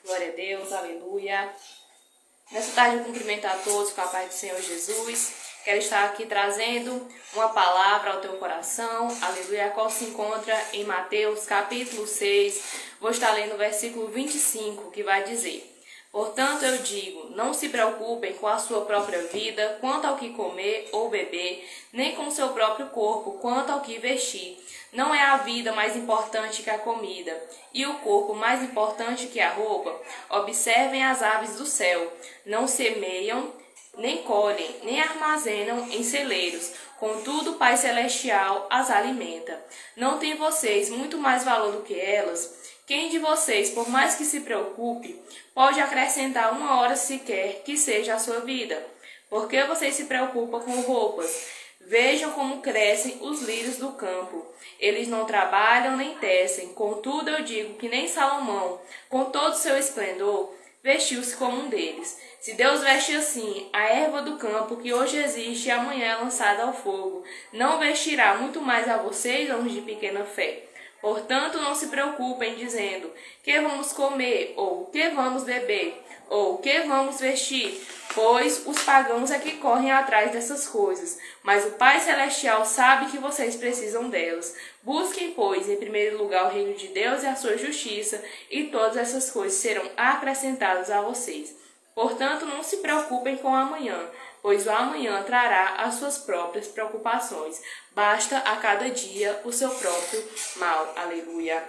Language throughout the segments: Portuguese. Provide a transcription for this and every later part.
Glória a Deus, aleluia. Nessa tarde eu cumprimento a todos com a paz do Senhor Jesus. Quero estar aqui trazendo uma palavra ao teu coração, aleluia, a qual se encontra em Mateus capítulo 6. Vou estar lendo o versículo 25, que vai dizer: portanto eu digo, não se preocupem com a sua própria vida, quanto ao que comer ou beber, nem com o seu próprio corpo, quanto ao que vestir. Não é a vida mais importante que a comida, e o corpo mais importante que a roupa? Observem as aves do céu, não semeiam, nem colhem, nem armazenam em celeiros, contudo o Pai Celestial as alimenta. Não têm vocês muito mais valor do que elas? Quem de vocês, por mais que se preocupe, pode acrescentar uma hora sequer que seja a sua vida? Por que vocês se preocupam com roupas? Vejam como crescem os lírios do campo. Eles não trabalham nem tecem. Contudo, eu digo que nem Salomão, com todo o seu esplendor, vestiu-se como um deles. Se Deus veste assim a erva do campo, que hoje existe e amanhã é lançada ao fogo, não vestirá muito mais a vocês, homens de pequena fé? Portanto, não se preocupem dizendo: que vamos comer, ou que vamos beber, ou que vamos vestir, pois os pagãos é que correm atrás dessas coisas, mas o Pai Celestial sabe que vocês precisam delas. Busquem, pois, em primeiro lugar o reino de Deus e a sua justiça, e todas essas coisas serão acrescentadas a vocês. Portanto, não se preocupem com o amanhã, pois o amanhã trará as suas próprias preocupações. Basta a cada dia o seu próprio mal. Aleluia.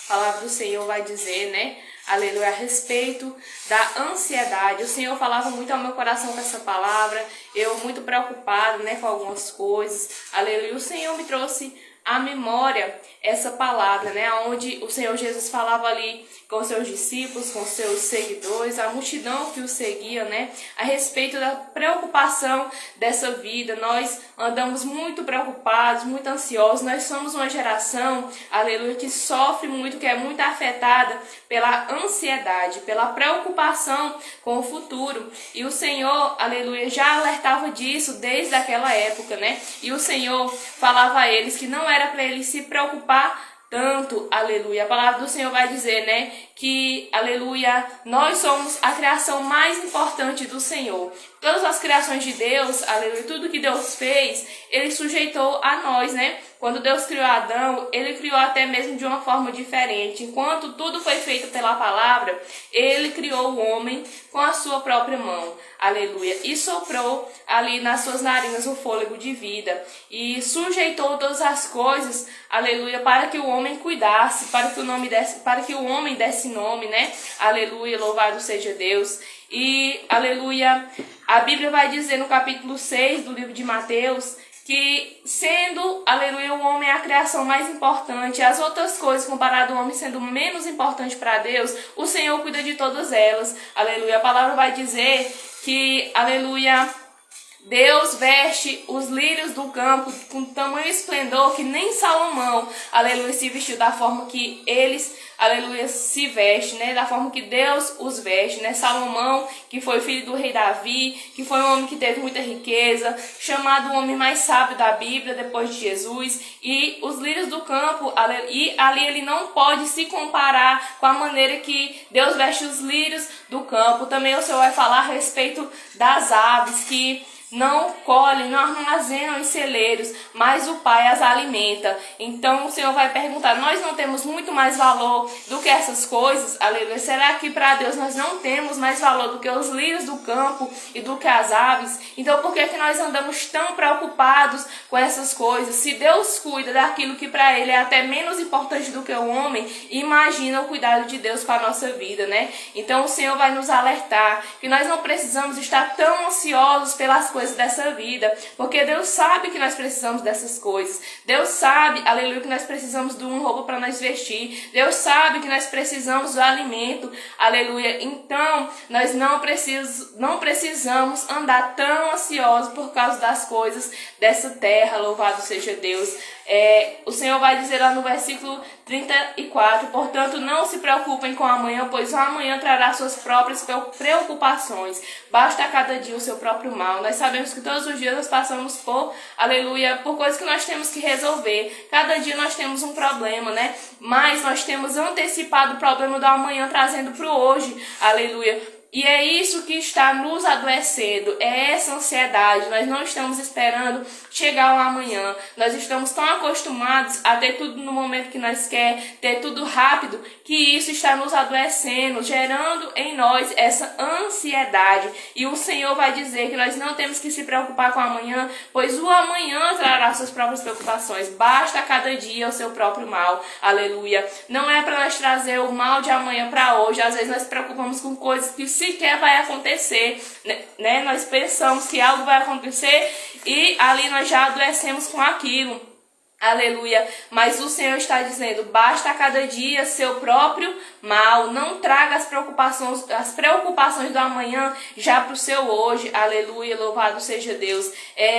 A palavra do Senhor vai dizer, aleluia, a respeito da ansiedade. O Senhor falava muito ao meu coração com essa palavra, eu muito preocupada, com algumas coisas, aleluia. O Senhor me trouxe à memória essa palavra, onde o Senhor Jesus falava ali com seus discípulos, com seus seguidores, a multidão que o seguia, a respeito da preocupação dessa vida. Nós andamos muito preocupados, muito ansiosos. Nós somos uma geração, aleluia, que sofre muito, que é muito afetada pela ansiedade, pela preocupação com o futuro. E o Senhor, aleluia, já alertava disso desde aquela época, E o Senhor falava a eles que não era para eles se preocupar tanto, aleluia. A palavra do Senhor vai dizer, que, aleluia, nós somos a criação mais importante do Senhor. Todas as criações de Deus, aleluia, tudo que Deus fez, Ele sujeitou a nós, Quando Deus criou Adão, Ele criou até mesmo de uma forma diferente. Enquanto tudo foi feito pela palavra, Ele criou o homem com a sua própria mão, aleluia, e soprou ali nas suas narinas o fôlego de vida, e sujeitou todas as coisas, aleluia, para que o homem cuidasse, para que o homem desse nome, aleluia, louvado seja Deus. E, aleluia, a Bíblia vai dizer no capítulo 6 do livro de Mateus, que sendo, aleluia, o homem é a criação mais importante, as outras coisas comparado ao homem sendo menos importante para Deus, o Senhor cuida de todas elas, aleluia. A palavra vai dizer que, aleluia, Deus veste os lírios do campo com tamanho esplendor que nem Salomão, aleluia, se vestiu da forma que eles, aleluia, se veste, da forma que Deus os veste, Salomão, que foi filho do rei Davi, que foi um homem que teve muita riqueza, chamado o homem mais sábio da Bíblia depois de Jesus, e os lírios do campo, e ali ele não pode se comparar com a maneira que Deus veste os lírios do campo. Também o Senhor vai falar a respeito das aves, que não colhem, não armazenam em celeiros, mas o Pai as alimenta. Então o Senhor vai perguntar: nós não temos muito mais valor do que essas coisas? Aleluia. Será que para Deus nós não temos mais valor do que os lírios do campo e do que as aves? Então por que nós andamos tão preocupados com essas coisas? Se Deus cuida daquilo que para Ele é até menos importante do que o homem, imagina o cuidado de Deus com a nossa vida, Então o Senhor vai nos alertar que nós não precisamos estar tão ansiosos pelas coisas dessa vida, porque Deus sabe que nós precisamos dessas coisas. Deus sabe, aleluia, que nós precisamos de uma roupa para nós vestir. Deus sabe que nós precisamos do alimento, aleluia. Então nós não precisamos andar tão ansiosos por causa das coisas dessa terra, louvado seja Deus. O Senhor vai dizer lá no versículo 34, portanto, não se preocupem com amanhã, pois o amanhã trará suas próprias preocupações. Basta a cada dia o seu próprio mal. Nós sabemos que todos os dias nós passamos por, aleluia, por coisas que nós temos que resolver. Cada dia nós temos um problema, né? Mas nós temos antecipado o problema do amanhã, trazendo para o hoje, aleluia. E é isso que está nos adoecendo, é essa ansiedade. Nós não estamos esperando chegar o amanhã. Nós estamos tão acostumados a ter tudo no momento que nós queremos, ter tudo rápido, que isso está nos adoecendo, gerando em nós essa ansiedade. E o Senhor vai dizer que nós não temos que se preocupar com o amanhã, pois o amanhã trará suas próprias preocupações. Basta a cada dia o seu próprio mal. Aleluia. Não é para nós trazer o mal de amanhã para hoje. Às vezes nós nos preocupamos com coisas que sequer vai acontecer, né? Nós pensamos que algo vai acontecer e ali nós já adoecemos com aquilo. Aleluia, mas o Senhor está dizendo, basta a cada dia seu próprio mal, não traga as preocupações do amanhã já para o seu hoje, aleluia, louvado seja Deus.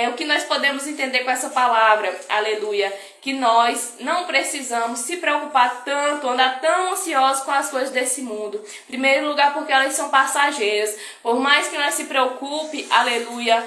O que nós podemos entender com essa palavra, aleluia, que nós não precisamos se preocupar tanto, andar tão ansiosos com as coisas desse mundo. Em primeiro lugar, porque elas são passageiras, por mais que nós se preocupe, aleluia,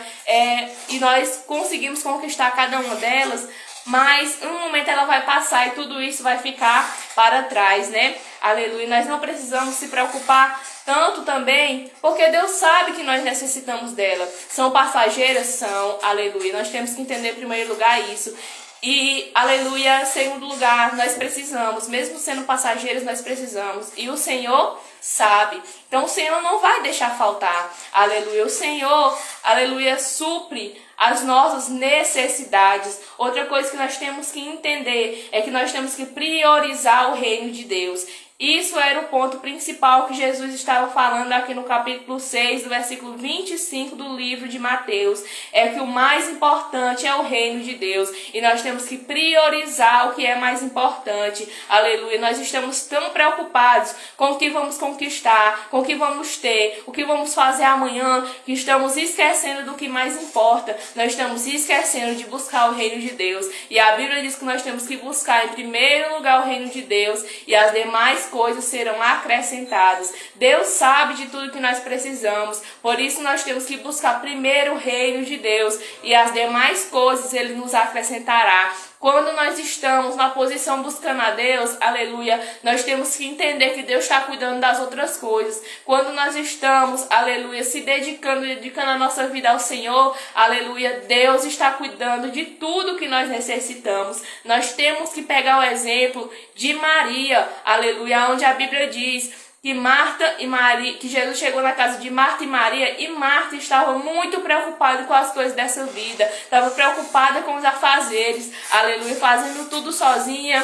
e nós conseguimos conquistar cada uma delas, mas um momento ela vai passar e tudo isso vai ficar para trás, né? Aleluia. Nós não precisamos se preocupar tanto também, porque Deus sabe que nós necessitamos dela. São passageiras? São. Aleluia. Nós temos que entender em primeiro lugar isso. E, aleluia, em segundo lugar, nós precisamos, mesmo sendo passageiros, nós precisamos. E o Senhor sabe. Então o Senhor não vai deixar faltar. Aleluia. O Senhor, aleluia, supre as nossas necessidades. Outra coisa que nós temos que entender é que nós temos que priorizar o reino de Deus. Isso era o ponto principal que Jesus estava falando aqui no capítulo 6, do versículo 25 do livro de Mateus. É que o mais importante é o reino de Deus. E nós temos que priorizar o que é mais importante. Aleluia. Nós estamos tão preocupados com o que vamos conquistar, com o que vamos ter, o que vamos fazer amanhã, que estamos esquecendo do que mais importa. Nós estamos esquecendo de buscar o reino de Deus. E a Bíblia diz que nós temos que buscar em primeiro lugar o reino de Deus e as demais coisas serão acrescentadas. Deus sabe de tudo que nós precisamos, por isso nós temos que buscar primeiro o reino de Deus e as demais coisas Ele nos acrescentará. Quando nós estamos na posição buscando a Deus, aleluia, nós temos que entender que Deus está cuidando das outras coisas. Quando nós estamos, aleluia, se dedicando a nossa vida ao Senhor, aleluia, Deus está cuidando de tudo que nós necessitamos. Nós temos que pegar o exemplo de Maria, aleluia, onde a Bíblia diz que Marta e Maria, que Jesus chegou na casa de Marta e Maria, e Marta estava muito preocupada com as coisas dessa vida, estava preocupada com os afazeres, aleluia, fazendo tudo sozinha,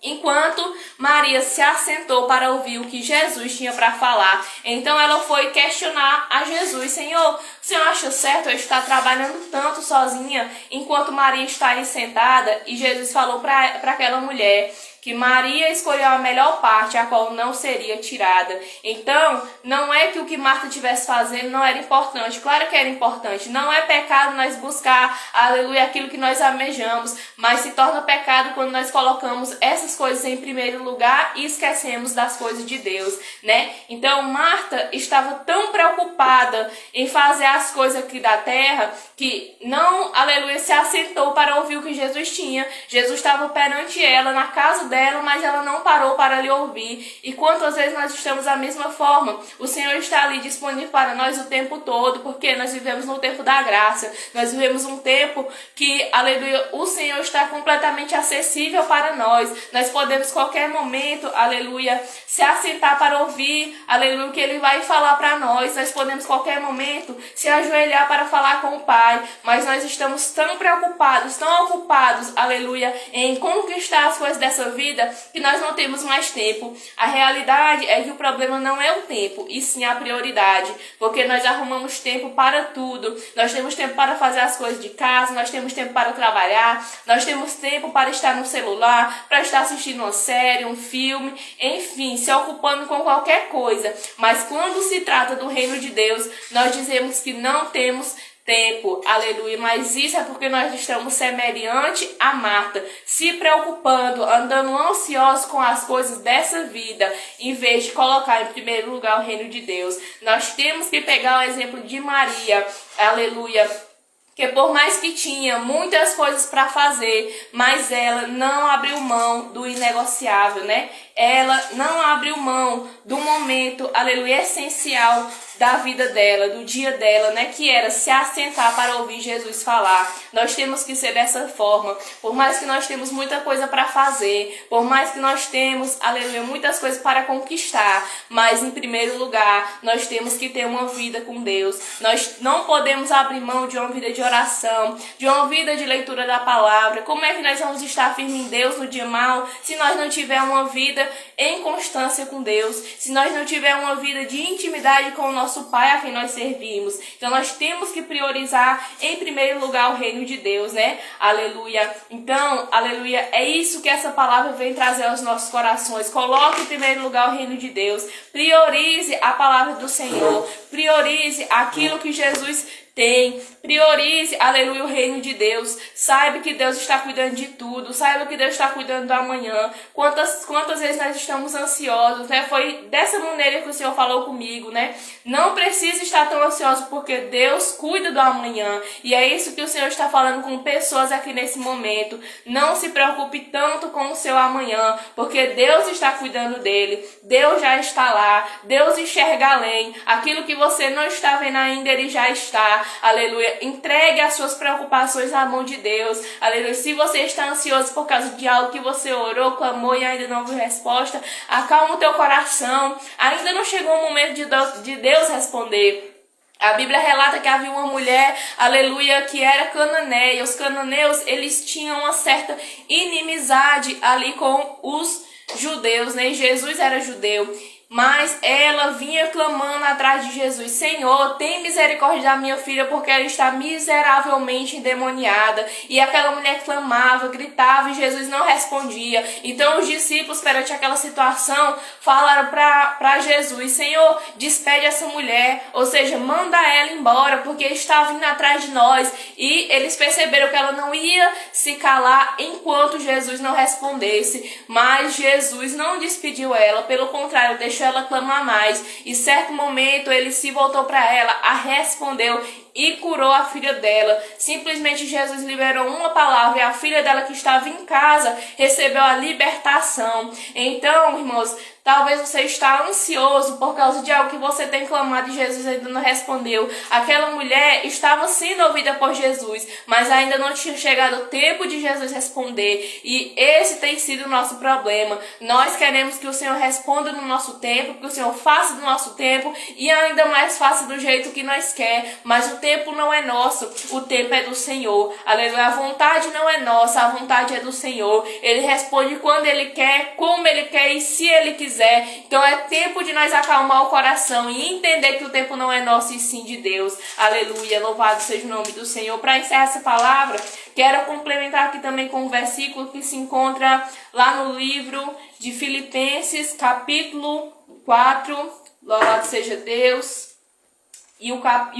enquanto Maria se assentou para ouvir o que Jesus tinha para falar. Então ela foi questionar a Jesus: Senhor, o Senhor acha certo eu estar trabalhando tanto sozinha, enquanto Maria está aí sentada? E Jesus falou para aquela mulher que Maria escolheu a melhor parte, a qual não seria tirada. Então, não é que o que Marta estivesse fazendo não era importante. Claro que era importante. Não é pecado nós buscar, aleluia, aquilo que nós almejamos, mas se torna pecado quando nós colocamos essas coisas em primeiro lugar e esquecemos das coisas de Deus, né? Então, Marta estava tão preocupada em fazer as coisas aqui da terra que não, aleluia, se assentou para ouvir o que Jesus tinha. Jesus estava perante ela, na casa dela, mas ela não parou para lhe ouvir. E quantas vezes nós estamos da mesma forma? O Senhor está ali disponível para nós o tempo todo, porque nós vivemos no tempo da graça. Nós vivemos um tempo que, aleluia, o Senhor está completamente acessível para nós. Nós podemos qualquer momento, aleluia, se assentar para ouvir, aleluia, o que Ele vai falar para nós. Nós podemos qualquer momento se ajoelhar para falar com o Pai, mas nós estamos tão preocupados, tão ocupados, aleluia, em conquistar as coisas dessa vida, que nós não temos mais tempo. A realidade é que o problema não é o tempo, e sim a prioridade, porque nós arrumamos tempo para tudo. Nós temos tempo para fazer as coisas de casa, nós temos tempo para trabalhar, nós temos tempo para estar no celular, para estar assistindo uma série, um filme, enfim, se ocupando com qualquer coisa. Mas quando se trata do reino de Deus, nós dizemos que não temos tempo, aleluia, mas isso é porque nós estamos semelhante a Marta, se preocupando, andando ansiosos com as coisas dessa vida, em vez de colocar em primeiro lugar o reino de Deus. Nós temos que pegar o exemplo de Maria, aleluia, que por mais que tinha muitas coisas para fazer, mas ela não abriu mão do inegociável, né? Ela não abriu mão do momento, aleluia, essencial da vida dela, do dia dela, né? Que era se assentar para ouvir Jesus falar. Nós temos que ser dessa forma. Por mais que nós temos muita coisa para fazer, por mais que nós temos, aleluia, muitas coisas para conquistar, mas em primeiro lugar, nós temos que ter uma vida com Deus. Nós não podemos abrir mão de uma vida de oração, de uma vida de leitura da palavra. Como é que nós vamos estar firmes em Deus no dia mau se nós não tivermos uma vida em constância com Deus, se nós não tivermos uma vida de intimidade com o nosso Pai a quem nós servimos? Então nós temos que priorizar em primeiro lugar o reino de Deus, né? Aleluia. Então, aleluia, é isso que essa palavra vem trazer aos nossos corações. Coloque em primeiro lugar o reino de Deus, priorize a palavra do Senhor, priorize aquilo que Jesus tem, priorize, aleluia, o reino de Deus. Saiba que Deus está cuidando de tudo, saiba que Deus está cuidando do amanhã. Quantas vezes nós estamos ansiosos, né? Foi dessa maneira que o Senhor falou comigo, né? Não precisa estar tão ansioso, porque Deus cuida do amanhã, e é isso que o Senhor está falando com pessoas aqui nesse momento. Não se preocupe tanto com o seu amanhã, porque Deus está cuidando dele, Deus já está lá, Deus enxerga além, aquilo que você não está vendo ainda, Ele já está. Aleluia, entregue as suas preocupações na mão de Deus, aleluia. Se você está ansioso por causa de algo que você orou, clamou e ainda não viu resposta, acalma o teu coração, ainda não chegou o momento de Deus responder. A Bíblia relata que havia uma mulher, aleluia, que era cananeia. Os cananeus, eles tinham uma certa inimizade ali com os judeus, né? Jesus era judeu. Mas ela vinha clamando atrás de Jesus: Senhor, tem misericórdia da minha filha, porque ela está miseravelmente endemoniada. E aquela mulher clamava, gritava, e Jesus não respondia. Então os discípulos, perante aquela situação, falaram para Jesus: Senhor, despede essa mulher, ou seja, manda ela embora, porque está vindo atrás de nós. E eles perceberam que ela não ia se calar enquanto Jesus não respondesse. Mas Jesus não despediu ela, pelo contrário, deixou ela clamar mais, e certo momento ele se voltou para ela, a respondeu e curou a filha dela. Simplesmente Jesus liberou uma palavra e a filha dela, que estava em casa, recebeu a libertação. Então, irmãos, talvez você está ansioso por causa de algo que você tem clamado e Jesus ainda não respondeu. Aquela mulher estava sendo ouvida por Jesus, mas ainda não tinha chegado o tempo de Jesus responder. E esse tem sido o nosso problema. Nós queremos que o Senhor responda no nosso tempo, que o Senhor faça do nosso tempo, e ainda mais faça do jeito que nós quer. Mas o tempo não é nosso, o tempo é do Senhor. Aleluia. A vontade não é nossa, a vontade é do Senhor. Ele responde quando Ele quer, como Ele quer e se Ele quiser. Então é tempo de nós acalmar o coração e entender que o tempo não é nosso e sim de Deus. Aleluia, louvado seja o nome do Senhor. Para encerrar essa palavra, quero complementar aqui também com um versículo que se encontra lá no livro de Filipenses, capítulo 4, louvado seja Deus. E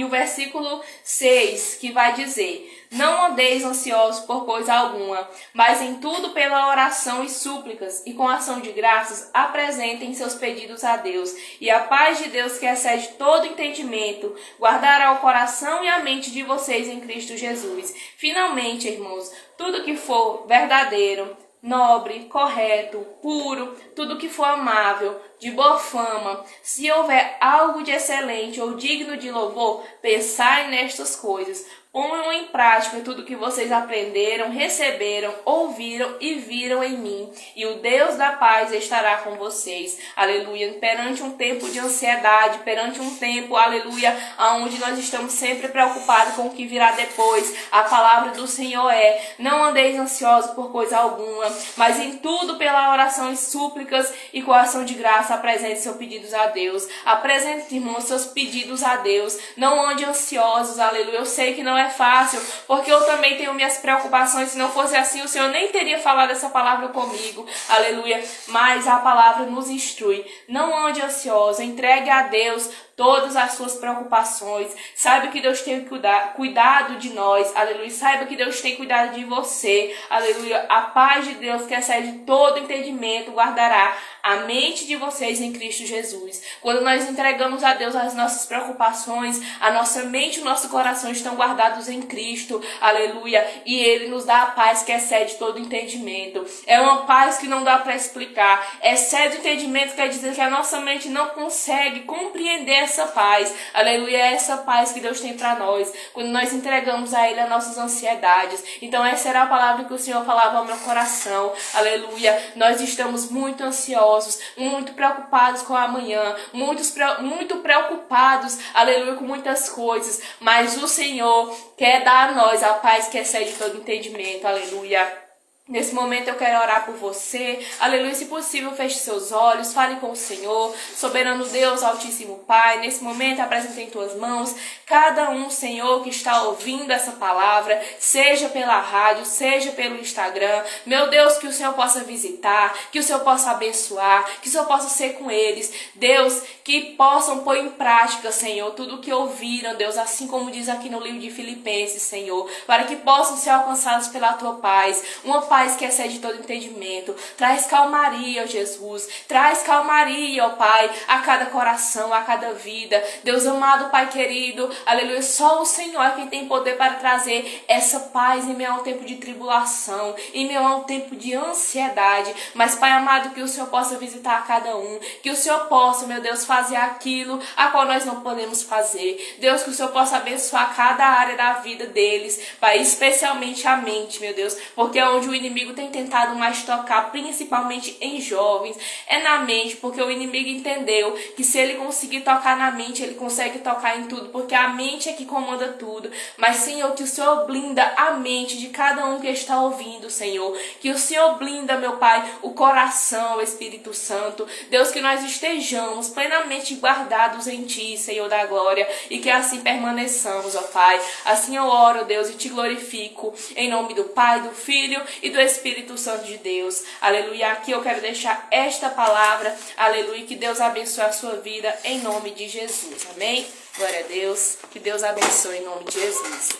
o versículo 6, que vai dizer: não andeis ansiosos por coisa alguma, mas em tudo pela oração e súplicas, e com ação de graças, apresentem seus pedidos a Deus. E a paz de Deus, que excede todo entendimento, guardará o coração e a mente de vocês em Cristo Jesus. Finalmente, irmãos, tudo que for verdadeiro, nobre, correto, puro, tudo que for amável, de boa fama, se houver algo de excelente ou digno de louvor, pensai nestas coisas. Ponham em prática tudo que vocês aprenderam, receberam, ouviram e viram em mim, e o Deus da paz estará com vocês. Aleluia. Perante um tempo de ansiedade, perante um tempo, aleluia, onde nós estamos sempre preocupados com o que virá depois, a palavra do Senhor é: não andeis ansiosos por coisa alguma, mas em tudo pela oração e súplicas e com ação de graça apresente seus pedidos a Deus. Apresente, irmãos, seus pedidos a Deus. Não ande ansiosos, aleluia. Eu sei que não é fácil, porque eu também tenho minhas preocupações. Se não fosse assim, o Senhor nem teria falado essa palavra comigo, aleluia. Mas a palavra nos instrui: não ande ansioso, entregue a Deus todas as suas preocupações. Saiba que Deus tem cuidado de nós, aleluia. Saiba que Deus tem cuidado de você, aleluia. A paz de Deus, que excede todo entendimento, guardará a mente de vocês em Cristo Jesus. Quando nós entregamos a Deus as nossas preocupações, a nossa mente e o nosso coração estão guardados em Cristo, aleluia. E Ele nos dá a paz que excede todo entendimento. É uma paz que não dá para explicar. Excede o entendimento quer dizer que a nossa mente não consegue compreender essa paz, aleluia. É essa paz que Deus tem para nós, quando nós entregamos a Ele as nossas ansiedades. Então essa era a palavra que o Senhor falava ao meu coração, aleluia. Nós estamos muito ansiosos, muito preocupados com o amanhã, muito preocupados, aleluia, com muitas coisas, mas o Senhor quer dar a nós a paz que excede todo entendimento, aleluia. Nesse momento eu quero orar por você, aleluia. Se possível, feche seus olhos, fale com o Senhor, soberano Deus, altíssimo Pai. Nesse momento apresento em tuas mãos cada um, Senhor, que está ouvindo essa palavra, seja pela rádio, seja pelo Instagram. Meu Deus, que o Senhor possa visitar, que o Senhor possa abençoar, que o Senhor possa ser com eles. Deus, que possam pôr em prática, Senhor, tudo o que ouviram, Deus, assim como diz aqui no livro de Filipenses, Senhor, para que possam ser alcançados pela tua paz, uma paz que excede todo entendimento. Traz calmaria, ó Jesus. Traz calmaria, ó Pai, a cada coração, a cada vida. Deus amado, Pai querido, aleluia. Só o Senhor é quem tem poder para trazer essa paz em meio ao tempo de tribulação, em meio ao tempo de ansiedade. Mas, Pai amado, que o Senhor possa visitar a cada um. Que o Senhor possa, meu Deus, fazer aquilo a qual nós não podemos fazer. Deus, que o Senhor possa abençoar cada área da vida deles, Pai, especialmente a mente, meu Deus, porque é onde o inimigo tem tentado mais tocar, principalmente em jovens, é na mente, porque o inimigo entendeu que se ele conseguir tocar na mente, ele consegue tocar em tudo, porque a mente é que comanda tudo. Mas, Senhor, que o Senhor blinda a mente de cada um que está ouvindo, Senhor, que o Senhor blinda, meu Pai, o coração, o Espírito Santo, Deus, que nós estejamos plenamente guardados em Ti, Senhor da glória, e que assim permaneçamos, ó Pai. Assim eu oro, Deus, e Te glorifico, em nome do Pai, do Filho e do Espírito Santo de Deus, aleluia. Aqui eu quero deixar esta palavra, aleluia, que Deus abençoe a sua vida em nome de Jesus, amém? Glória a Deus, que Deus abençoe em nome de Jesus,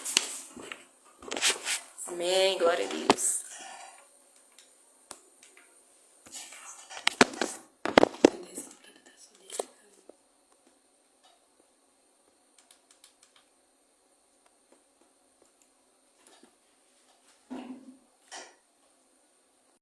amém, glória a Deus.